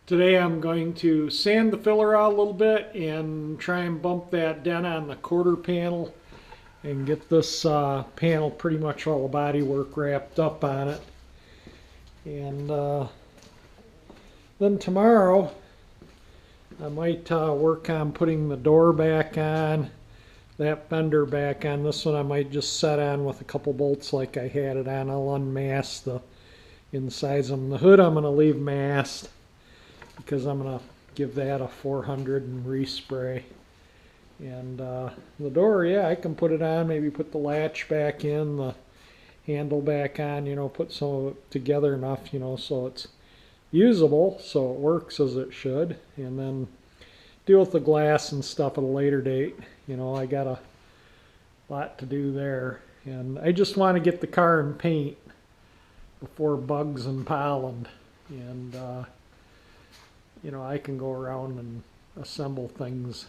Today I'm going to sand the filler out a little bit and try and bump that dent on the quarter panel and get this panel pretty much all the body work wrapped up on it. And then tomorrow I might work on putting the door back on, that fender back on. This one I might just set on with a couple bolts like I had it on. I'll unmask the insides of them. The hood I'm going to leave masked because I'm going to give that a 400 and respray. And the door, yeah, I can put it on, maybe put the latch back in, the handle back on, you know, put some of it together enough, you know, so it's usable, so it works as it should. And then deal with the glass and stuff at a later date. You know, I got a lot to do there. And I just want to get the car in paint before bugs and pollen. And you know, I can go around and assemble things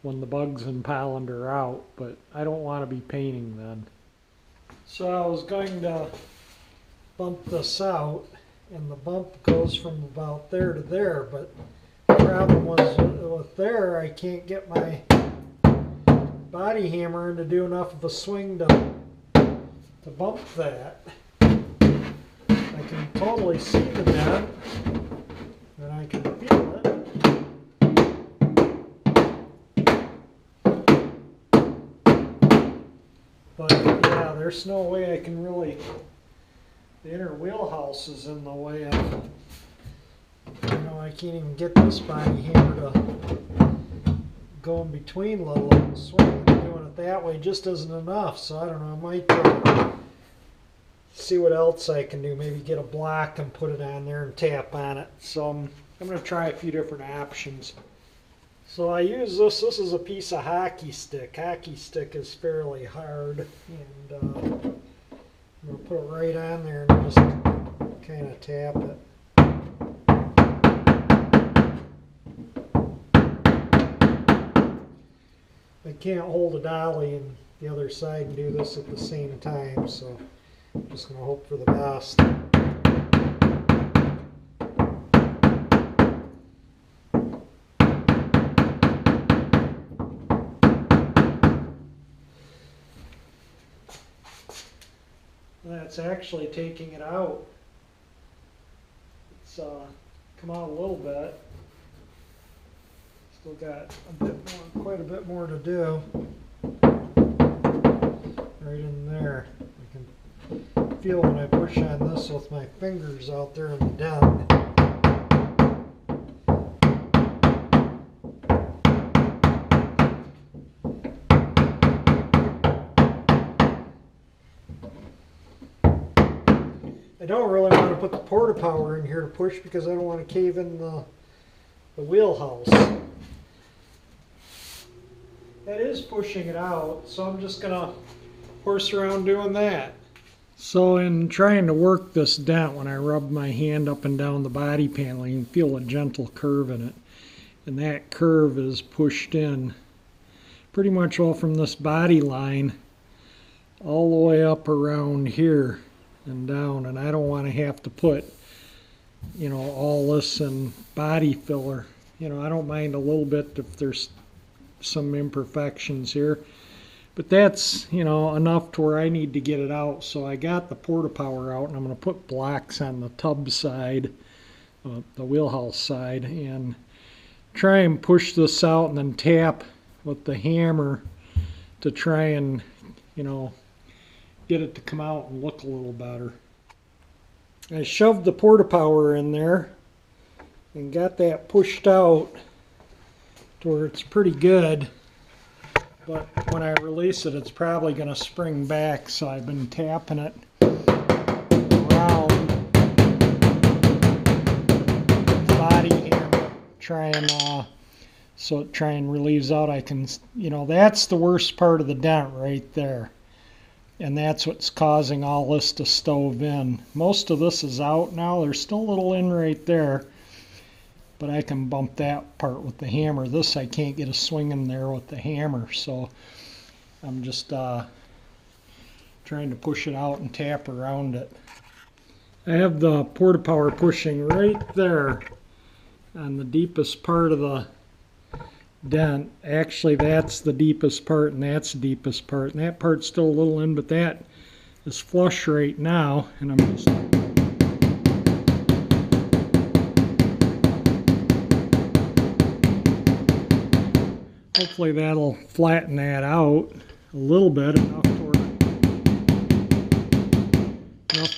when the bugs and pollen are out, but I don't want to be painting then. So I was going to bump this out, and the bump goes from about there to there, but the problem was with there, I can't get my body hammer in to do enough of a swing to bump that. I can totally see the dent, and I can feel it. But yeah, there's no way I can really, the inner wheelhouse is in the way of, you know, I can't even get this body hammer to go in between, let alone swing. Doing it that way just isn't enough, so I don't know, I might see what else I can do. Maybe get a block and put it on there and tap on it. So I'm going to try a few different options. So I use this is a piece of hockey stick. Hockey stick is fairly hard, and I'm going to put it right on there and just kind of tap it. I can't hold a dolly and the other side and do this at the same time, so I'm just going to hope for the best. That's actually taking it out. It's come out a little bit. Still got a bit more, quite a bit more to do. Right in there. I can feel when I push on this with my fingers out there in the dent. I don't really want to put the porta power in here to push because I don't want to cave in the wheelhouse. That is pushing it out, so I'm just going to horse around doing that. So in trying to work this dent, when I rub my hand up and down the body panel, you can feel a gentle curve in it. And that curve is pushed in pretty much all from this body line all the way up around here and down, and I don't want to have to put, you know, all this in body filler. You know, I don't mind a little bit if there's some imperfections here, but that's, you know, enough to where I need to get it out. So I got the porta power out, and I'm going to put blocks on the tub side, the wheelhouse side, and try and push this out and then tap with the hammer to try and, you know, get it to come out and look a little better. I shoved the porta power in there and got that pushed out to where it's pretty good, but when I release it, it's probably going to spring back, so I've been tapping it around the body hammer, so it try and relieves out. I can, you know, that's the worst part of the dent right there. And that's what's causing all this to stove in. Most of this is out now. There's still a little in right there, but I can bump that part with the hammer. This I can't get a swing in there with the hammer, so I'm just trying to push it out and tap around it. I have the porta power pushing right there on the deepest part of the dent. Actually, that's the deepest part, and that's the deepest part, and that part's still a little in, but that is flush right now, and I'm just hopefully that'll flatten that out a little bit, enough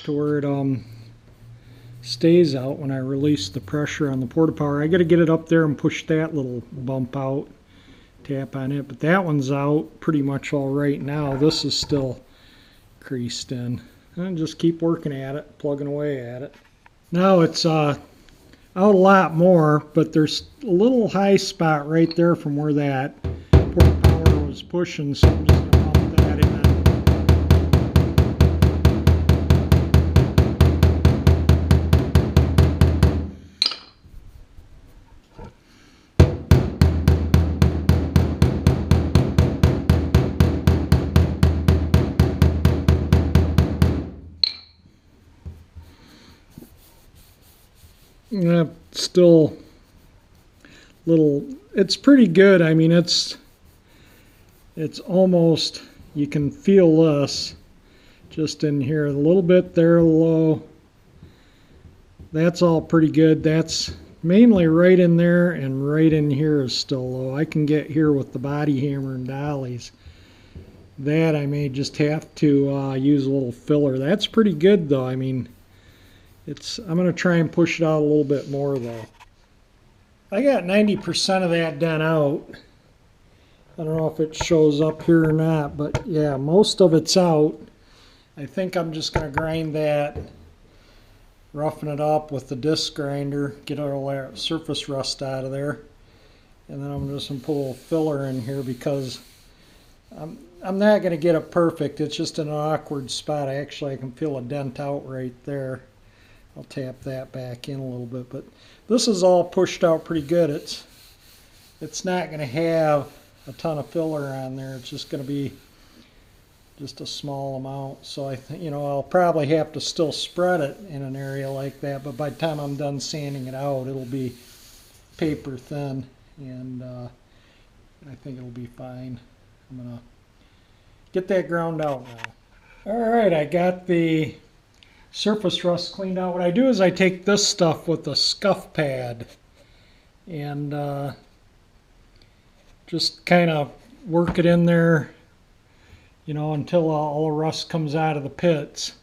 to where it stays out when I release the pressure on the porta power. I got to get it up there and push that little bump out, tap on it, but that one's out pretty much all right now. This is still creased in, and just keep working at it, plugging away at it. Now it's out a lot more, but there's a little high spot right there from where that porta power was pushing, so I'm just going to bump that in. Yeah, still little, it's pretty good. I mean, it's almost, you can feel this just in here a little bit there low. That's all pretty good. That's mainly right in there, and right in here is still low. I can get here with the body hammer and dollies. That I may just have to use a little filler. That's pretty good though. I mean, I'm going to try and push it out a little bit more though. I got 90% of that done out. I don't know if it shows up here or not, but yeah, most of it's out. I think I'm just going to grind that, roughen it up with the disc grinder, get all that surface rust out of there. And then I'm just going to put a little filler in here because I'm not going to get it perfect. It's just an awkward spot. I can feel a dent out right there. I'll tap that back in a little bit, but this is all pushed out pretty good. It's not going to have a ton of filler on there. It's just going to be just a small amount. So I think, I'll probably have to still spread it in an area like that, but by the time I'm done sanding it out, it'll be paper thin, and I think it'll be fine. I'm going to get that ground out now. All right, I got the surface rust cleaned out. What I do is I take this stuff with a scuff pad and just kind of work it in there, until all the rust comes out of the pits.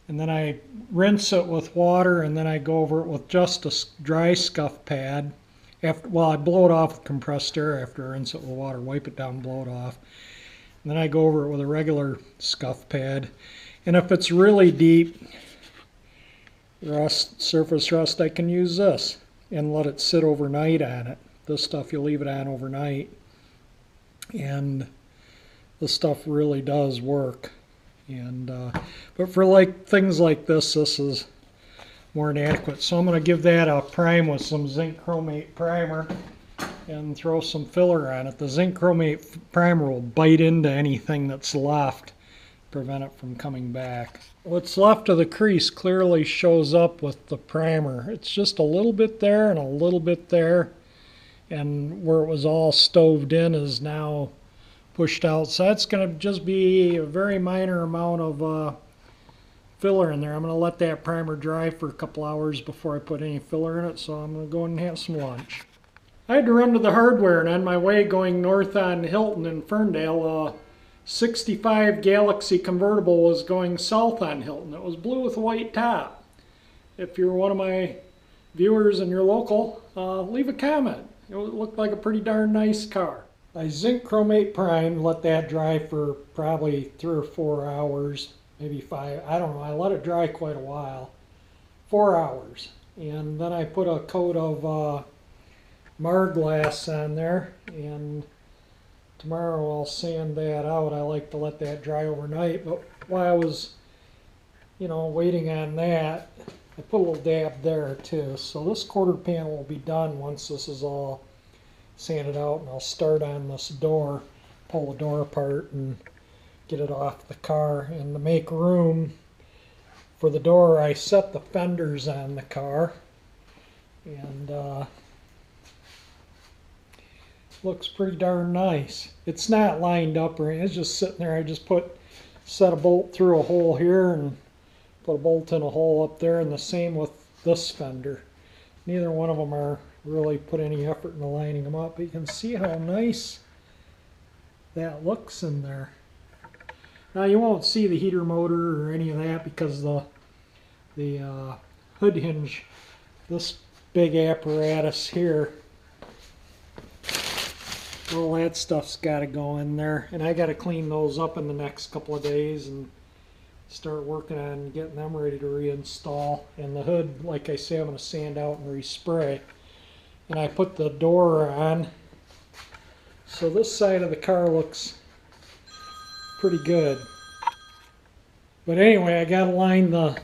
And then I rinse it with water, and then I go over it with just a dry scuff pad. I blow it off with compressed air after I rinse it with water, wipe it down, blow it off. And then I go over it with a regular scuff pad. And if it's really deep surface rust, I can use this and let it sit overnight on it. This stuff, you leave it on overnight, and this stuff really does work. And but for things like this is more than adequate. So I'm going to give that a prime with some zinc chromate primer and throw some filler on it. The zinc chromate primer will bite into anything that's left, prevent it from coming back. What's left of the crease clearly shows up with the primer. It's just a little bit there and a little bit there, and where it was all stoved in is now pushed out. So that's going to just be a very minor amount of filler in there. I'm going to let that primer dry for a couple hours before I put any filler in it, so I'm going to go and have some lunch. I had to run to the hardware, and on my way going north on Hilton in Ferndale, 65 Galaxie convertible was going south on Hilton. It was blue with a white top. If you're one of my viewers and you're local, leave a comment. It looked like a pretty darn nice car. I zinc chromate primed, let that dry for probably 3 or 4 hours, maybe 5, I don't know. I let it dry quite a while, 4 hours. And then I put a coat of Marglass on there, and tomorrow I'll sand that out. I like to let that dry overnight, but while I was, waiting on that, I put a little dab there too. So this quarter panel will be done once this is all sanded out, and I'll start on this door, pull the door apart and get it off the car. And to make room for the door, I set the fenders on the car, and looks pretty darn nice. It's not lined up or anything, it's just sitting there. I just set a bolt through a hole here and put a bolt in a hole up there, and the same with this fender. Neither one of them are really put any effort into lining them up, but you can see how nice that looks in there. Now you won't see the heater motor or any of that because the hood hinge, this big apparatus here, all that stuff's got to go in there, and I got to clean those up in the next couple of days and start working on getting them ready to reinstall. And the hood, like I say, I'm going to sand out and respray. And I put the door on, so this side of the car looks pretty good. But anyway, I got to line the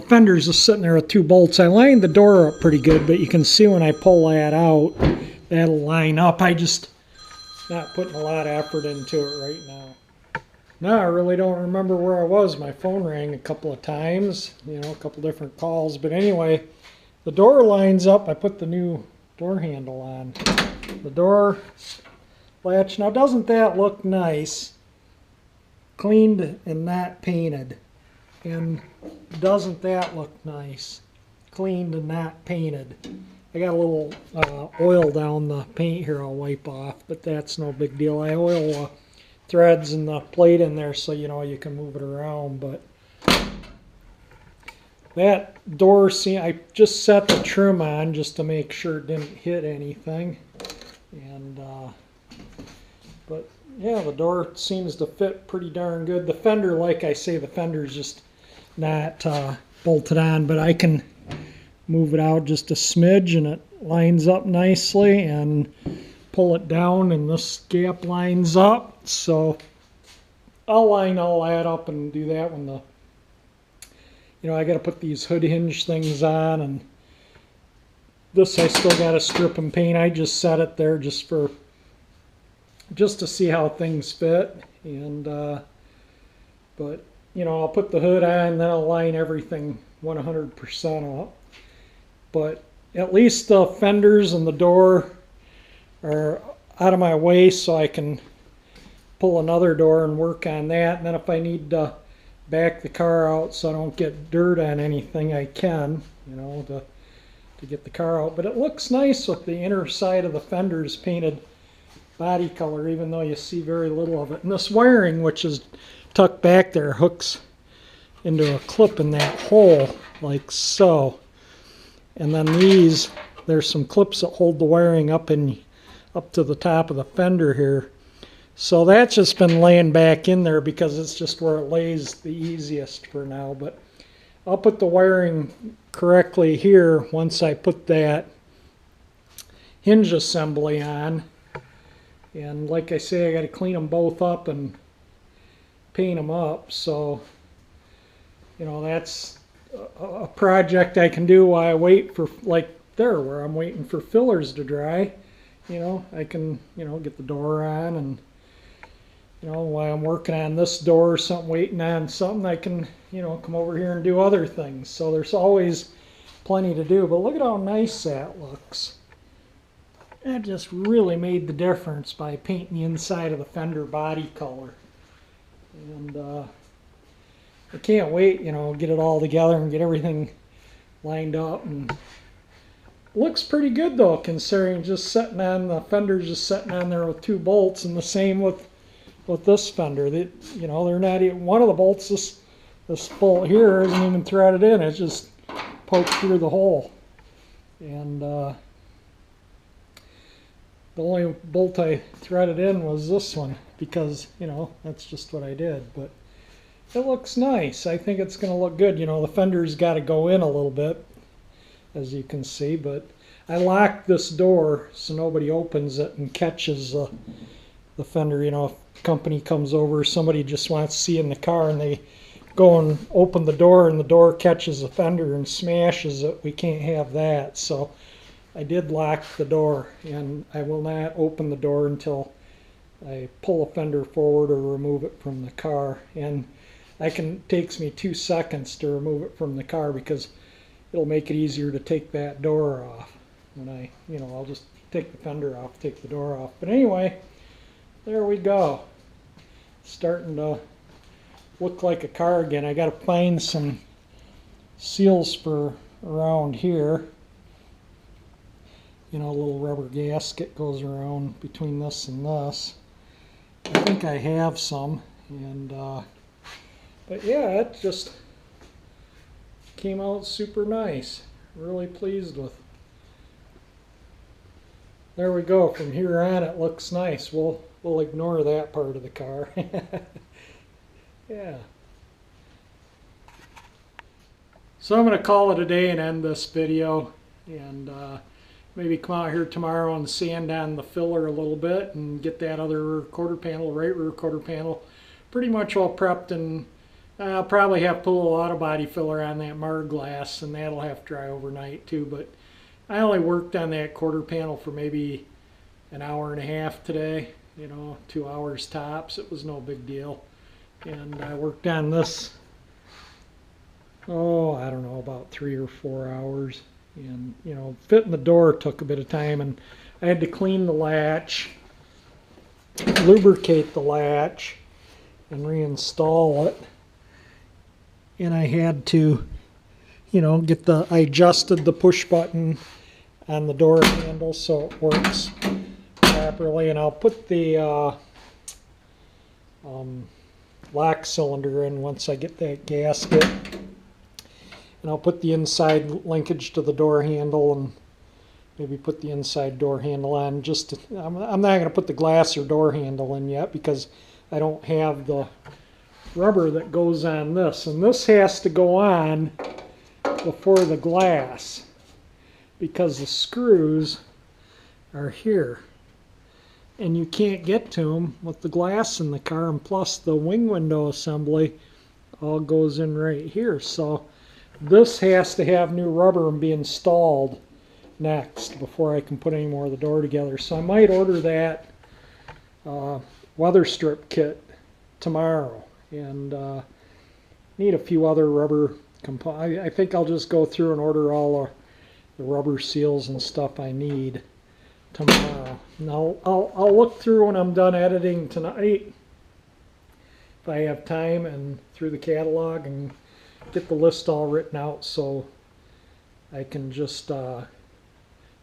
fender's just sitting there with 2 bolts. I lined the door up pretty good, but you can see when I pull that out, that'll line up. I just not putting a lot of effort into it right now. Now I really don't remember where I was. My phone rang a couple of times, a couple different calls. But anyway, the door lines up. I put the new door handle on. The door latch. Now doesn't that look nice? Cleaned and not painted. And doesn't that look nice? Cleaned and not painted. I got a little oil down the paint here I'll wipe off, but that's no big deal. I oil threads and the plate in there so you can move it around. But that door seam, I just set the trim on just to make sure it didn't hit anything. And but yeah, the door seems to fit pretty darn good. The fender, like I say, the fender's just not bolted on, but I can move it out just a smidge and it lines up nicely, and pull it down and this gap lines up. So I'll line all that up and do that when I got to put these hood hinge things on, and this I still got to strip and paint. I just set it there just to see how things fit. And but I'll put the hood on and then I'll line everything 100% up. But at least the fenders and the door are out of my way, so I can pull another door and work on that. And then if I need to back the car out so I don't get dirt on anything, I can, to get the car out. But it looks nice with the inner side of the fenders painted body color, even though you see very little of it. And this wiring, which is tucked back there, hooks into a clip in that hole like so. And then there's some clips that hold the wiring up to the top of the fender here. So that's just been laying back in there because it's just where it lays the easiest for now. But I'll put the wiring correctly here once I put that hinge assembly on. And like I say, I got to clean them both up and paint them up. So, that's a project I can do while I wait for, like there, where I'm waiting for fillers to dry. I can, get the door on, and, while I'm working on this door or something, waiting on something, I can, come over here and do other things. So there's always plenty to do. But look at how nice that looks. That just really made the difference by painting the inside of the fender body color. And I can't wait, get it all together and get everything lined up. And it looks pretty good though, considering just setting on the fender's just sitting on there with 2 bolts, and the same with this fender. They're not even, one of the bolts, this bolt here isn't even threaded in. It's just poked through the hole. And the only bolt I threaded in was this one because, that's just what I did. But it looks nice. I think it's going to look good. The fender's got to go in a little bit, as you can see. But I locked this door so nobody opens it and catches the fender. If company comes over, somebody just wants to see in the car and they go and open the door and the door catches the fender and smashes it, we can't have that. So I did lock the door, and I will not open the door until I pull a fender forward or remove it from the car. And it takes me 2 seconds to remove it from the car because it'll make it easier to take that door off. When I'll just take the fender off, take the door off. But anyway, there we go. Starting to look like a car again. I got to find some seals for around here. A little rubber gasket goes around between this and this. I think I have some, and but yeah, it just came out super nice. Really pleased with. There we go. From here on, it looks nice. We'll ignore that part of the car. Yeah. So I'm going to call it a day and end this video, and maybe come out here tomorrow and sand on the filler a little bit and get that other quarter panel, right rear quarter panel, pretty much all prepped, and I'll probably have to put a lot of body filler on that Mar glass, and that'll have to dry overnight too. But I only worked on that quarter panel for maybe an hour and a half today, 2 hours tops. It was no big deal. And I worked on this, I don't know, about 3 or 4 hours. And, fitting the door took a bit of time, and I had to clean the latch, lubricate the latch, and reinstall it. And I had to, I adjusted the push button on the door handle so it works properly. And I'll put the lock cylinder in once I get that gasket. And I'll put the inside linkage to the door handle, and maybe put the inside door handle on. I'm not going to put the glass or door handle in yet because I don't have the rubber that goes on this. And this has to go on before the glass because the screws are here. And you can't get to them with the glass in the car, and plus the wing window assembly all goes in right here. So this has to have new rubber and be installed next before I can put any more of the door together. So I might order that weather strip kit tomorrow, and need a few other rubber components. I think I'll just go through and order all the rubber seals and stuff I need tomorrow. And I'll look through when I'm done editing tonight, if I have time, and through the catalog, and get the list all written out so I can just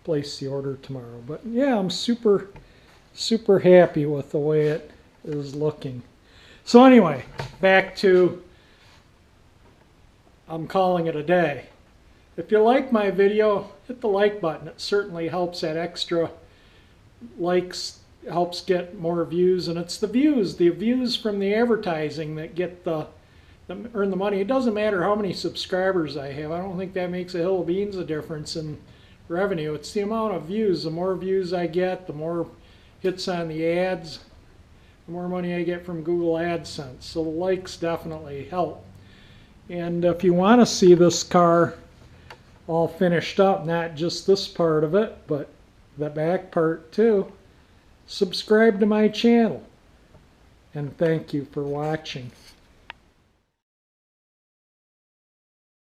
place the order tomorrow. But yeah, I'm super happy with the way it is looking. So anyway, back to, I'm calling it a day. If you like my video, hit the like button. It certainly helps. That extra likes helps get more views, and it's the views from the advertising that get earn the money. It doesn't matter how many subscribers I have. I don't think that makes a hill of beans a difference in revenue. It's the amount of views. The more views I get, the more hits on the ads, the more money I get from Google AdSense. So the likes definitely help. And if you want to see this car all finished up, not just this part of it, but the back part too, subscribe to my channel. And thank you for watching.